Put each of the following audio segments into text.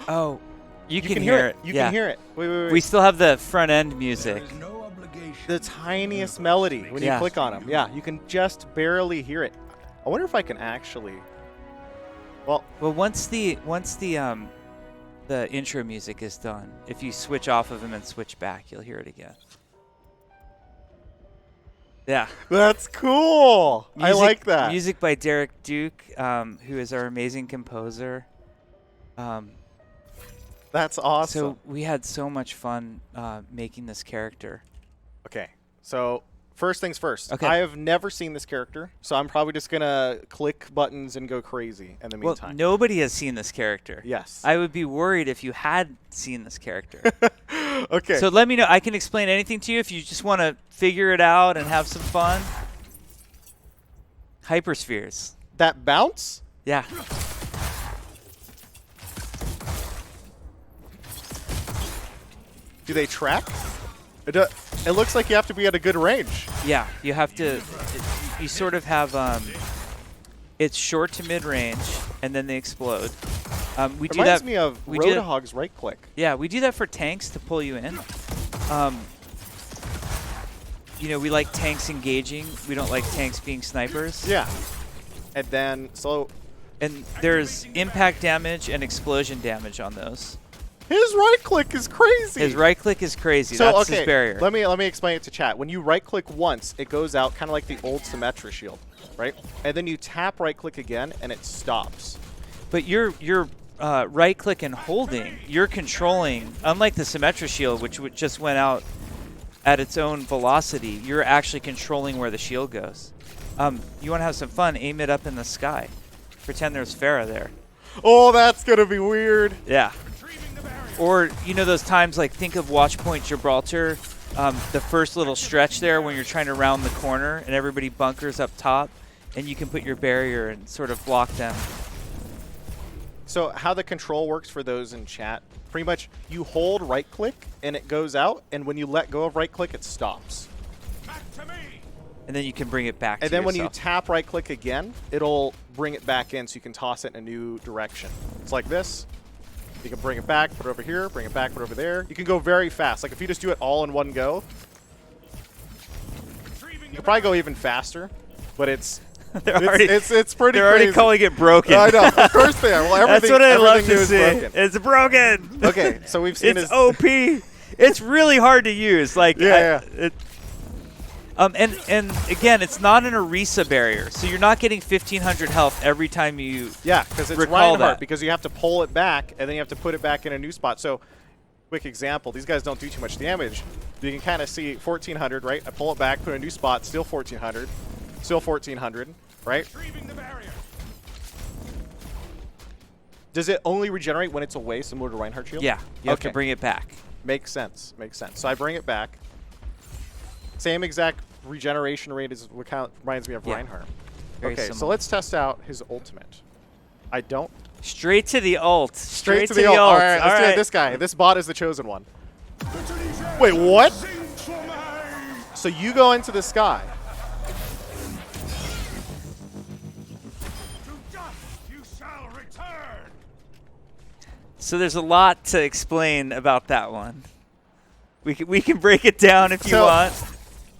Oh, you can hear it. You yeah. can hear it. Wait. We still have the front end music. The tiniest melody when you click on them. Yeah, you can just barely hear it. I wonder if I can actually. Well, once the intro music is done, if you switch off of him and switch back, you'll hear it again. Yeah. That's cool. I like that. Music by Derek Duke, who is our amazing composer. That's awesome. So we had so much fun making this character. Okay. So first things first. Okay. I have never seen this character, so I'm probably just going to click buttons and go crazy in the meantime. Well, nobody has seen this character. Yes. I would be worried if you had seen this character. Okay. So let me know. I can explain anything to you if you just want to figure it out and have some fun. Hyperspheres. That bounce? Yeah. Do they track? It looks like you have to be at a good range. Yeah, you have to. You sort of have. It's short to mid range, and then they explode. We do that. Reminds me of Roadhog's right click. Yeah, we do that for tanks to pull you in. You know, we like tanks engaging. We don't like tanks being snipers. Yeah. And then And there's impact damage and explosion damage on those. His right click is crazy. His right click is crazy. So, That's his barrier. Let me explain it to chat. When you right click once, it goes out kind of like the old Symmetra shield, right? And then you tap right click again, and it stops. But you're right click and holding. You're controlling. Unlike the Symmetra shield, which just went out at its own velocity, you're actually controlling where the shield goes. You want to have some fun? Aim it up in the sky. Pretend there's Pharah there. Oh, that's gonna be weird. Yeah. Or, you know, those times, like, think of Watchpoint Gibraltar, the first little stretch there when you're trying to round the corner and everybody bunkers up top, and you can put your barrier and sort of block them. So how the control works for those in chat, pretty much you hold right click and it goes out, and when you let go of right click, it stops. Back to me. And then you can bring it back to And then yourself. when you tap right click again, it'll bring it back in so you can toss it in a new direction. It's like this. You can bring it back, put it over here, bring it back, put it over there. You can go very fast. Like if you just do it all in one go, you can probably go even faster, but it's pretty they're crazy. already calling it broken. I know, of course they are. Well, That's what I love to new see. is broken. It's broken. Okay, so we've seen it's OP. It's really hard to use. Like and again, it's not an Orisa barrier, so you're not getting 1,500 health every time you because it's Reinhardt, because you have to pull it back, and then you have to put it back in a new spot. So, quick example, these guys don't do too much damage. You can kind of see 1,400, right? I pull it back, put a new spot, still 1,400, still 1,400, right? Does it only regenerate when it's away, similar to Reinhardt shield? Yeah, you have to bring it back. Makes sense, makes sense. So I bring it back. Same exact regeneration rate as what kind of reminds me of Reinhardt. Very okay, similar. so let's test out his ultimate. I don't. Straight to the ult. Straight to the ult. All right, let's do this guy. This bot is the chosen one. Wait, what? So you go into the sky. So there's a lot to explain about that one. We can break it down if you want.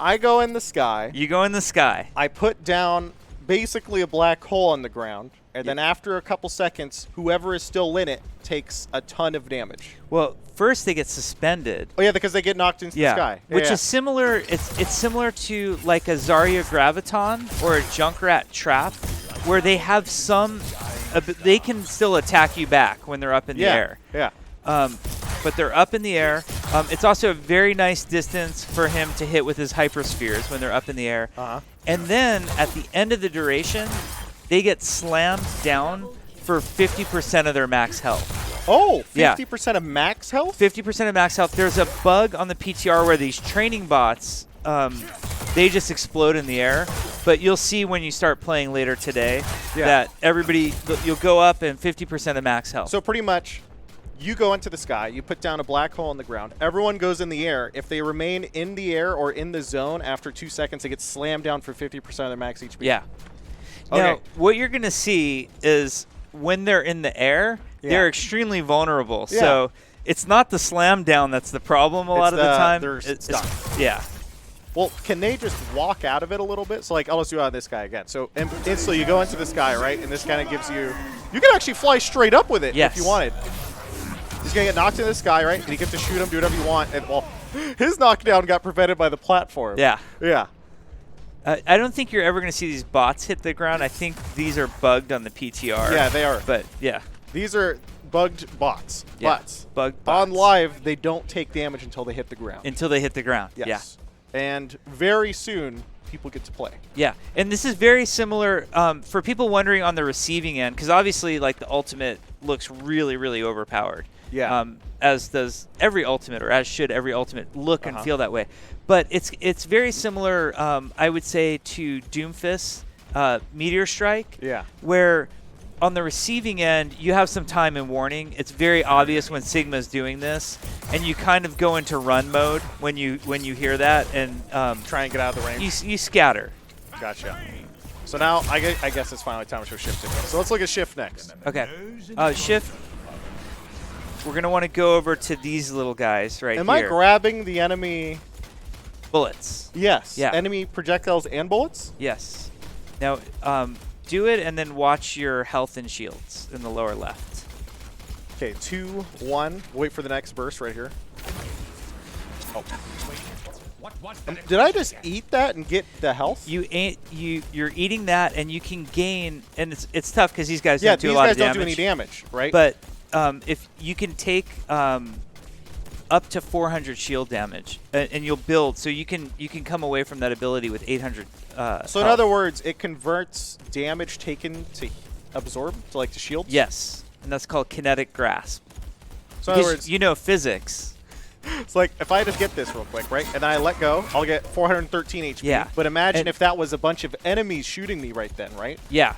I go in the sky. You go in the sky. I put down basically a black hole on the ground, and then after a couple seconds, whoever is still in it takes a ton of damage. Well, first they get suspended. Oh yeah, because they get knocked into the sky. Which is similar. It's similar to like a Zarya Graviton or a Junkrat Trap, where they have some. They can still attack you back when they're up in the air. Yeah. But they're up in the air. It's also a very nice distance for him to hit with his hyperspheres when they're up in the air. And then at the end of the duration, they get slammed down for 50% of their max health. Oh, 50% of max health? 50% of max health. There's a bug on the PTR where these training bots, they just explode in the air. But you'll see when you start playing later today that you'll go up and 50% of max health. So pretty much, you go into the sky, you put down a black hole on the ground, everyone goes in the air. If they remain in the air or in the zone after 2 seconds, they get slammed down for 50% of their max HP. Yeah. Okay. Now, what you're going to see is when they're in the air, they're extremely vulnerable. Yeah. So it's not the slam down that's the problem a lot of the time. They're stuck. Yeah. Well, can they just walk out of it a little bit? So, like, I'll just do it on this guy again. So, instantly you go into this guy, right? And this kind of gives you... You can actually fly straight up with it if you wanted. He's going to get knocked into this guy, right? And you get to shoot him, do whatever you want. And, well, his knockdown got prevented by the platform. Yeah. Yeah. I don't think you're ever going to see these bots hit the ground. I think these are bugged on the PTR. Yeah, they are. But, yeah. These are bugged bots. Yeah. Bugged bots. On live, they don't take damage until they hit the ground. Until they hit the ground. Yes. Yeah. And very soon, people get to play. Yeah, and this is very similar for people wondering on the receiving end, because obviously, like, the ultimate looks really, really overpowered. Yeah. As does every ultimate, or as should every ultimate look and feel that way. But it's very similar, I would say, to Doomfist, Meteor Strike. Yeah. Where on the receiving end, you have some time and warning. It's very obvious when Sigma's doing this, and you kind of go into run mode when you hear that, and try and get out of the range. You scatter. Gotcha. So now I guess it's finally time to shift it. So let's look at shift next. Okay. Shift. We're gonna want to go over to these little guys right here. Am I grabbing the enemy bullets? Yes. Yeah. Enemy projectiles and bullets? Yes. Now, do it and then watch your health and shields in the lower left. Okay, 2, 1. Wait for the next burst right here. Oh. Did I just eat that and get the health? You're eating that, and you can gain, and it's tough because these guys don't do a lot of damage. Yeah, these guys don't do any damage, right? But if you can take up to 400 shield damage, and you'll build, so you can come away from that ability with 800. So health. In other words, it converts damage taken to absorb, to like to shields. Yes, and that's called Kinetic Grasp. So in other words, you know physics. It's like if I just get this real quick, right, and then I let go, I'll get 413 HP. Yeah. But imagine if that was a bunch of enemies shooting me right then, right? Yeah.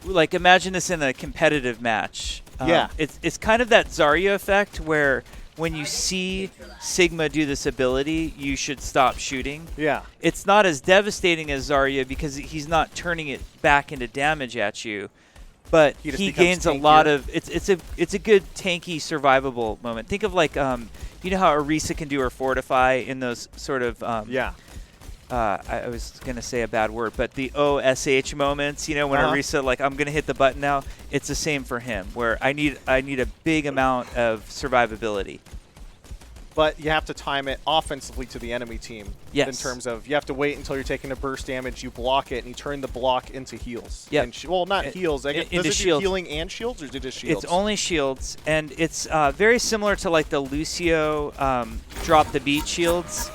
Like, imagine this in a competitive match. Yeah. It's kind of that Zarya effect where when you see Sigma do this ability, you should stop shooting. Yeah. It's not as devastating as Zarya because he's not turning it back into damage at you. But he gains a lot of it's a good tanky survivable moment. Think of like you know how Orisa can do her fortify in those sort of I was gonna say a bad word, but the OSH moments, you know, when Orisa like I'm gonna hit the button now, it's the same for him where I need a big amount of survivability. But you have to time it offensively to the enemy team. Yes. In terms of you have to wait until you're taking a burst damage, you block it, and you turn the block into heals. Yeah. Well, not heals. I guess, does it do healing and shields, or is it just shields? It's only shields, and it's very similar to like the Lucio drop the beat shields,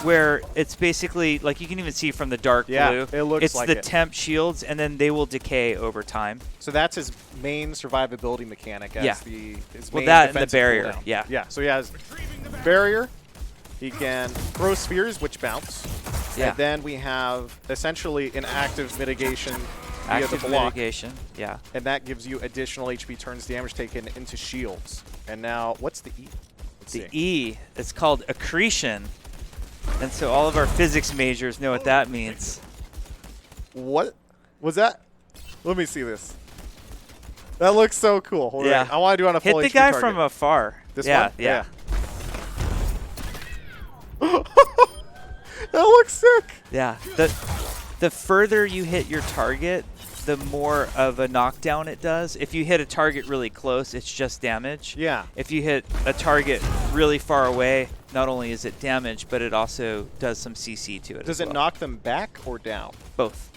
where it's basically like you can even see from the dark blue. It looks like it's the temp shields, and then they will decay over time. So that's his main survivability mechanic. As his main that and the barrier. Cooldown. Yeah. Yeah. So he has barrier. He can throw spheres, which bounce. Yeah. And then we have essentially an active mitigation via the block. Mitigation. Yeah. And that gives you additional HP turns damage taken into shields. And now, what's the E? The E, it's called accretion. And so all of our physics majors know what that means. What was that? Let me see this. That looks so cool. Hold on. I want to do on a full Hit the HP guy target. from afar. This one? Yeah. That looks sick. Yeah. The further you hit your target, the more of a knockdown it does. If you hit a target really close, it's just damage. Yeah. If you hit a target really far away, not only is it damage, but it also does some CC to it. Does it knock them back or down? Both.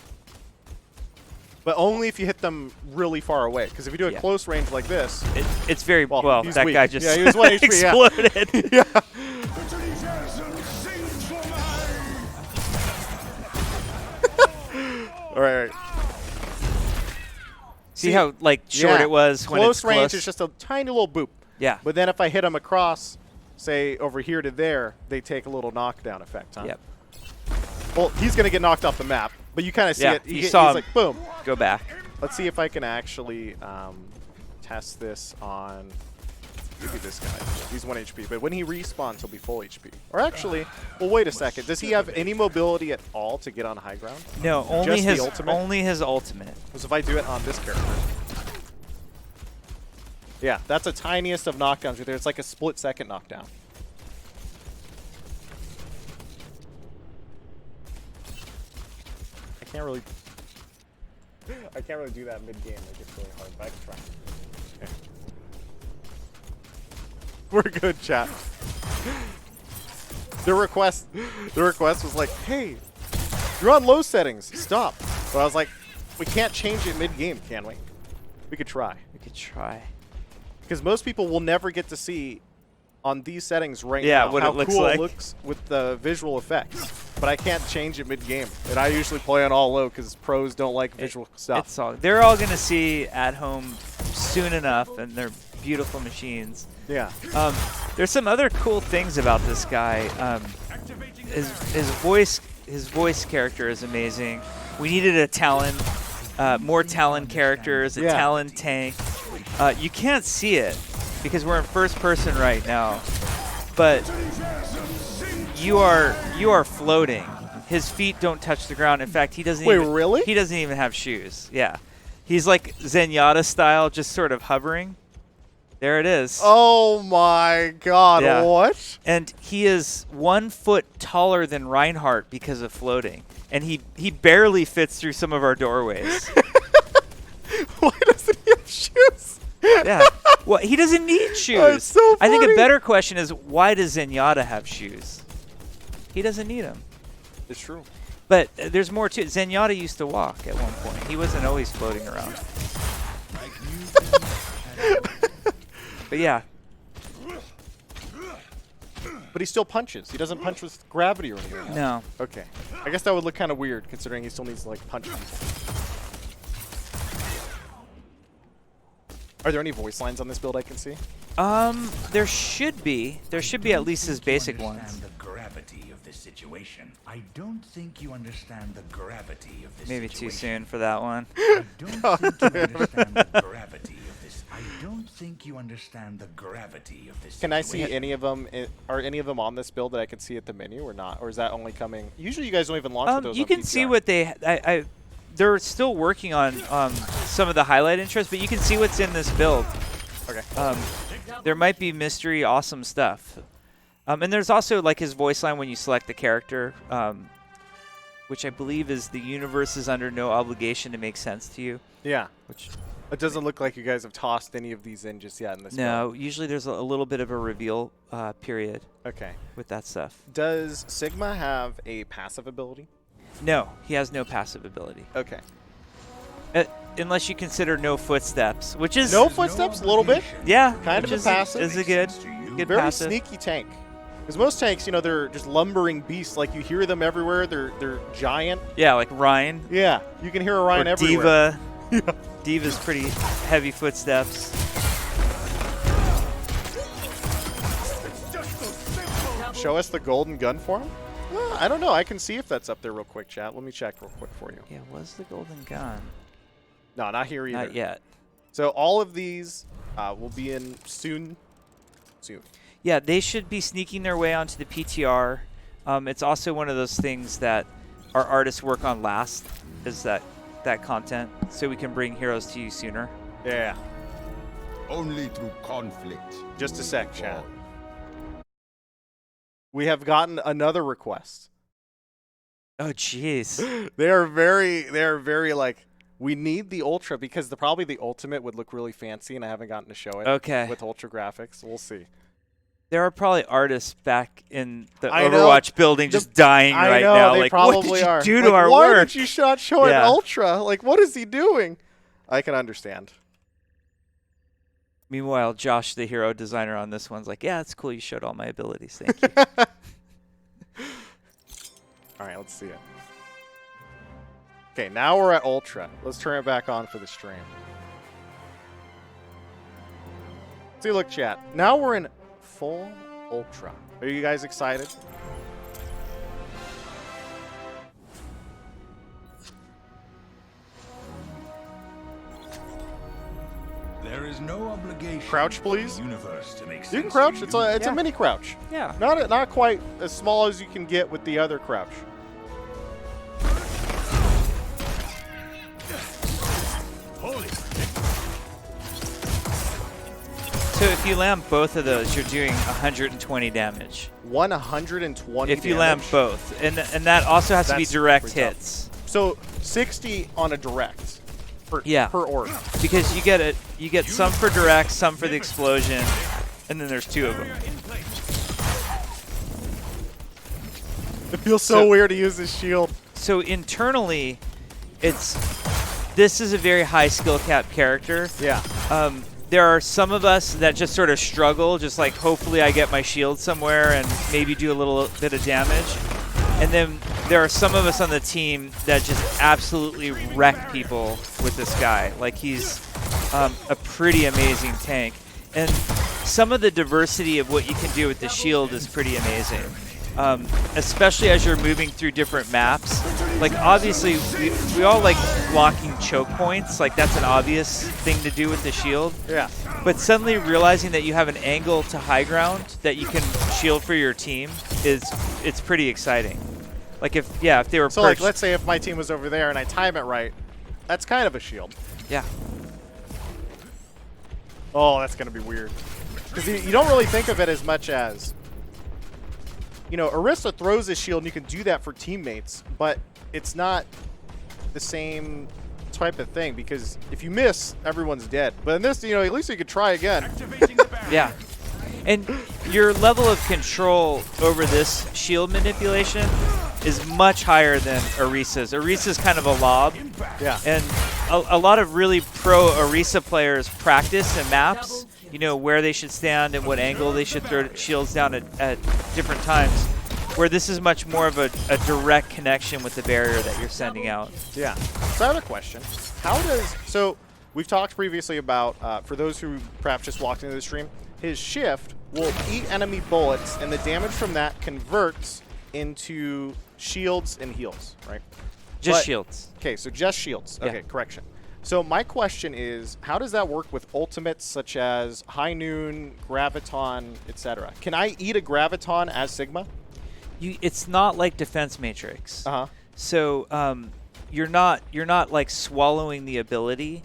But only if you hit them really far away. Because if you do a close range like this, it's very well. That weak. guy just he was 1 HP, exploded. Yeah. All right. See how like short it was when it's close? Close range is just a tiny little boop. Yeah. But then if I hit them across, say over here to there, they take a little knockdown effect. Huh? Yep. Well, he's going to get knocked off the map, but you kind of see it. You saw he's like, boom. Go back. Let's see if I can actually test this on maybe this guy. He's 1 HP, but when he respawns, he'll be full HP. Or actually, well, wait a second. Does he have any mobility at all to get on high ground? No, only Just his the ultimate? Only his ultimate. Because if I do it on this character, Yeah, that's the tiniest of knockdowns right there. It's like a split-second knockdown. I can't really do that mid-game. Like, it's really hard, but I can try. Okay. We're good, chat. The request was like, hey, you're on low settings. Stop. But I was like, we can't change it mid-game, can we? We could try. We could try. Because most people will never get to see on these settings right now what how it looks cool like. it looks with the visual effects. But I can't change it mid-game. And I usually play on all low because pros don't like visual stuff. They're all going to see at home soon enough, and they're beautiful machines. Yeah. There's some other cool things about this guy. His voice character is amazing. We needed a Talon, more Talon characters, a Talon tank. You can't see it because we're in first person right now, but you are floating. His feet don't touch the ground. In fact, he doesn't. Really? He doesn't even have shoes. Yeah, he's like Zenyatta style, just sort of hovering. There it is. Oh my God! Yeah. What? And he is 1 foot taller than Reinhardt because of floating, and he barely fits through some of our doorways. Why doesn't he have shoes? Yeah. Well, he doesn't need shoes. That's so I think funny. a better question is, why does Zenyatta have shoes? He doesn't need them. It's true. But there's more to it. Zenyatta used to walk at one point. He wasn't always floating around. But yeah. But he still punches. He doesn't punch with gravity or anything. No. Okay. I guess that would look kind of weird considering he still needs to like punch people. Are there any voice lines on this build I can see? There should be. There should be at least his basic ones. The gravity of this situation. I don't think you understand the gravity of this Maybe situation. too soon for that one. I don't think you understand the gravity of this. I don't think you understand the gravity of this Can I situation. see any of them? Are any of them on this build that I can see at the menu or not? Or is that only coming? Usually you guys don't even launch with those You on can PTR. see what they're still working on some of the highlight intros, but you can see what's in this build. Okay. There might be mystery awesome stuff. And there's also like his voice line when you select the character, which I believe is the universe is under no obligation to make sense to you. Yeah. Which It doesn't look like you guys have tossed any of these in just yet in this build. no, usually there's a little bit of a reveal period Okay. with that stuff. Does Sigma have a passive ability? No, he has no passive ability. Okay. Unless you consider no footsteps, which is No footsteps, a little bit. yeah, Kind which of a passive. is a good Very passive. sneaky tank. Because most tanks, you know, they're just lumbering beasts. Like you hear them everywhere. They're giant. Yeah, like Ryan. Yeah, you can hear a Ryan Or everywhere. Diva. Diva's pretty heavy footsteps. Show us the golden gun for him? I don't know. I can see if that's up there real quick, chat. Let me check real quick for you. Yeah, what's the golden gun? No, not here either. Not yet. So all of these will be in soon. Soon. Yeah, they should be sneaking their way onto the PTR. It's also one of those things that our artists work on last, is that content, so we can bring heroes to you sooner. Yeah. Only through conflict. Just a sec, chat. We have gotten another request. Oh, jeez. They are very like, we need the Ultra because probably the Ultimate would look really fancy, and I haven't gotten to show it Okay. with Ultra graphics. We'll see. There are probably artists back in the I know. Overwatch building just dying I right know, now. they Like, probably what did you are. do Like, to our why work? did you not show it Yeah. Ultra? Like, what is he doing? I can understand. Meanwhile, Josh, the hero designer on this one's like, yeah, it's cool. You showed all my abilities. Thank you. All right, let's see it. Okay, now we're at Ultra. Let's turn it back on for the stream. See, look, chat. Now we're in full Ultra. Are you guys excited? There is no obligation. Crouch, please. For the universe to make sense You can crouch. to It's you. a Yeah. mini crouch. Yeah. Not quite as small as you can get with the other crouch. Holy. So if you land both of those, you're doing 120 damage. 120 if you damage? land both. And that also has to be direct pretty hits. So 60 on a direct per orb. Because you get some for direct, some for the explosion, and then there's 2 of them. It feels so weird to use this shield. So internally, this is a very high skill cap character. Yeah. There are some of us that just sort of struggle, just like hopefully I get my shield somewhere and maybe do a little bit of damage. And then there are some of us on the team that just absolutely wreck people with this guy. Like he's a pretty amazing tank. And some of the diversity of what you can do with the shield is pretty amazing. Especially as you're moving through different maps. Like obviously we all like blocking choke points, like that's an obvious thing to do with the shield. Yeah. But suddenly realizing that you have an angle to high ground that you can shield for your team it's pretty exciting. Like if they were so like let's say if my team was over there and I time it right, that's kind of a shield. Yeah. Oh, that's gonna be weird. Because you don't really think of it as much as, you know, Orisa throws his shield and you can do that for teammates, but it's not the same type of thing because if you miss, everyone's dead. But in this, you know, at least you could try again. Yeah. And your level of control over this shield manipulation is much higher than Orisa's. Orisa's kind of a lob. Yeah. And a lot of really pro Orisa players practice in maps, you know, where they should stand and what angle they should throw shields down at different times, where this is much more of a direct connection with the barrier that you're sending out. Yeah. So I have a question. So we've talked previously about, for those who perhaps just walked into the stream, his shift will eat enemy bullets and the damage from that converts into shields and heals, right? Just shields. Okay, so just shields. Yeah. Okay, correction. So my question is, how does that work with ultimates such as High Noon, Graviton, etc.? Can I eat a Graviton as Sigma? It's not like Defense Matrix. Uh-huh. So you're not like swallowing the ability.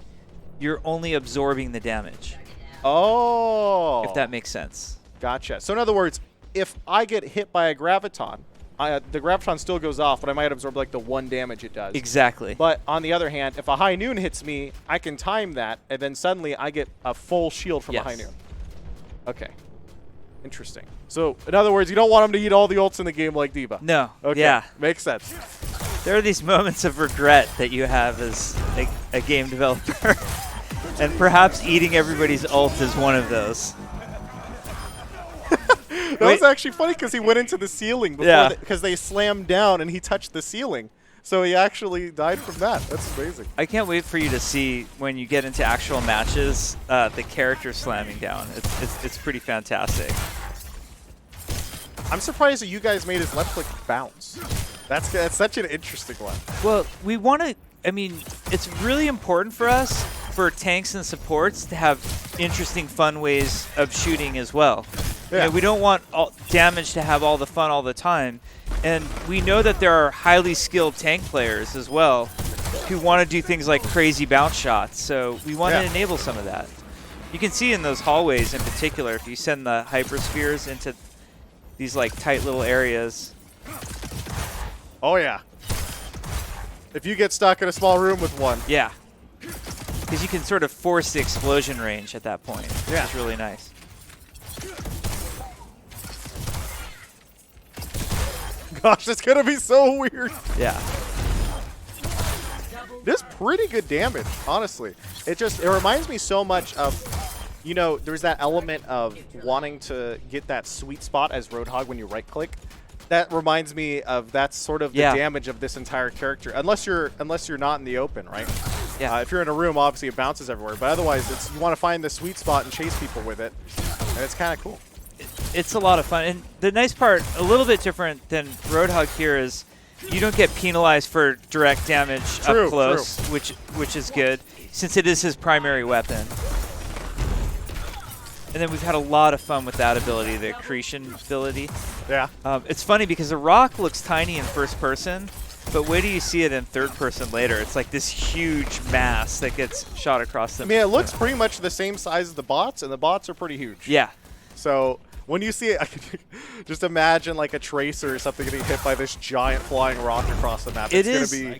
You're only absorbing the damage. Oh. If that makes sense. Gotcha. So in other words, if I get hit by a Graviton, the Graviton still goes off, but I might absorb like the 1 damage it does. Exactly. But on the other hand, if a High Noon hits me, I can time that, and then suddenly I get a full shield from a High Noon. Okay. Interesting. So in other words, you don't want him to eat all the ults in the game like D.Va. No. Okay. Yeah. Makes sense. There are these moments of regret that you have as a game developer. And perhaps eating everybody's ult is one of those. That was actually funny because he went into the ceiling before because they slammed down and he touched the ceiling. So he actually died from that. That's amazing. I can't wait for you to see when you get into actual matches the character slamming down. It's pretty fantastic. I'm surprised that you guys made his left click bounce. That's such an interesting one. Well, we want to. I mean, it's really important for us, for tanks and supports, to have interesting, fun ways of shooting as well. Yeah. You know, we don't want damage to have all the fun all the time. And we know that there are highly skilled tank players as well who want to do things like crazy bounce shots. So we want to enable some of that. You can see in those hallways in particular, if you send the hyperspheres into these like tight little areas. Oh, yeah. If you get stuck in a small room with one. Yeah. Because you can sort of force the explosion range at that point. Yeah. Which is really nice. Gosh, that's going to be so weird. Yeah. This pretty good damage, honestly. It reminds me so much of, you know, there's that element of wanting to get that sweet spot as Roadhog when you right-click. That reminds me of that's sort of the damage of this entire character, unless you're not in the open, right? Yeah. If you're in a room, obviously it bounces everywhere, but otherwise, you want to find the sweet spot and chase people with it, and it's kind of cool. It's a lot of fun, and the nice part, a little bit different than Roadhog here, is you don't get penalized for direct damage up close, which is good, since it is his primary weapon. And then we've had a lot of fun with that ability, the accretion ability. Yeah. It's funny because the rock looks tiny in first person, But wait till you see it in third person later. It's like this huge mass that gets shot across the. I mean, it looks pretty much the same size as the bots, and the bots are pretty huge. Yeah. So when you see it, I can just imagine like a tracer or something getting hit by this giant flying rock across the map. It's going to be